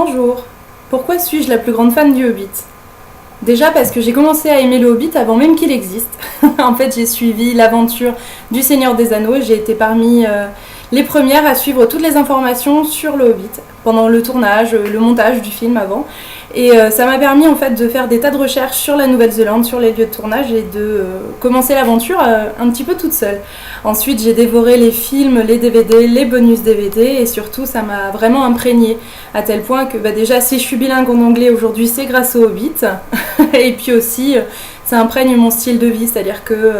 Bonjour. Pourquoi suis-je la plus grande fan du Hobbit? Déjà parce que j'ai commencé à aimer le Hobbit avant même qu'il existe. En fait, j'ai suivi l'aventure du Seigneur des Anneaux et j'ai été parmi les premières à suivre toutes les informations sur le Hobbit pendant le tournage, le montage du film avant. Et ça m'a permis en fait de faire des tas de recherches sur la Nouvelle-Zélande, sur les lieux de tournage et de commencer l'aventure un petit peu toute seule. Ensuite, j'ai dévoré les films, les DVD, les bonus DVD et surtout ça m'a vraiment imprégnée à tel point que déjà si je suis bilingue en anglais aujourd'hui, c'est grâce au Hobbit. Et puis aussi, ça imprègne mon style de vie, c'est-à-dire que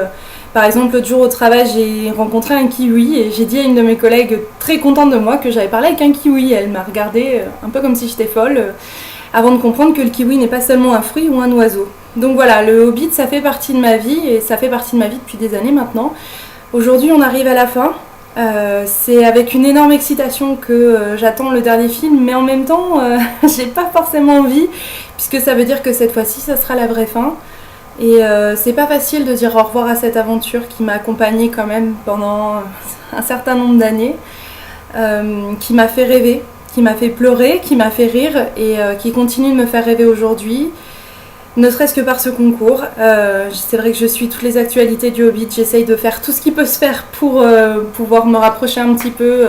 par exemple, l'autre jour au travail, j'ai rencontré un kiwi et j'ai dit à une de mes collègues très contente de moi que j'avais parlé avec un kiwi. Elle m'a regardée un peu comme si j'étais folle avant de comprendre que le kiwi n'est pas seulement un fruit ou un oiseau. Donc voilà, le Hobbit, ça fait partie de ma vie et ça fait partie de ma vie depuis des années maintenant. Aujourd'hui, on arrive à la fin. C'est avec une énorme excitation que j'attends le dernier film, mais en même temps, j'ai pas forcément envie, puisque ça veut dire que cette fois-ci, ça sera la vraie fin. Et c'est pas facile de dire au revoir à cette aventure qui m'a accompagnée quand même pendant un certain nombre d'années, qui m'a fait rêver, qui m'a fait pleurer, qui m'a fait rire et qui continue de me faire rêver aujourd'hui, ne serait-ce que par ce concours. C'est vrai que je suis toutes les actualités du Hobbit, j'essaye de faire tout ce qui peut se faire pour pouvoir me rapprocher un petit peu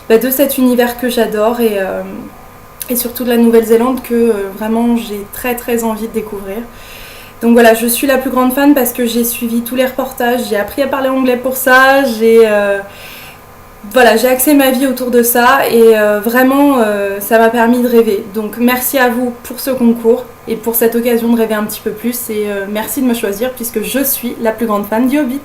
de cet univers que j'adore et surtout de la Nouvelle-Zélande que vraiment j'ai très très envie de découvrir. Donc voilà, je suis la plus grande fan parce que j'ai suivi tous les reportages, j'ai appris à parler anglais pour ça, j'ai axé ma vie autour de ça et vraiment ça m'a permis de rêver. Donc merci à vous pour ce concours et pour cette occasion de rêver un petit peu plus et merci de me choisir puisque je suis la plus grande fan du Hobbit.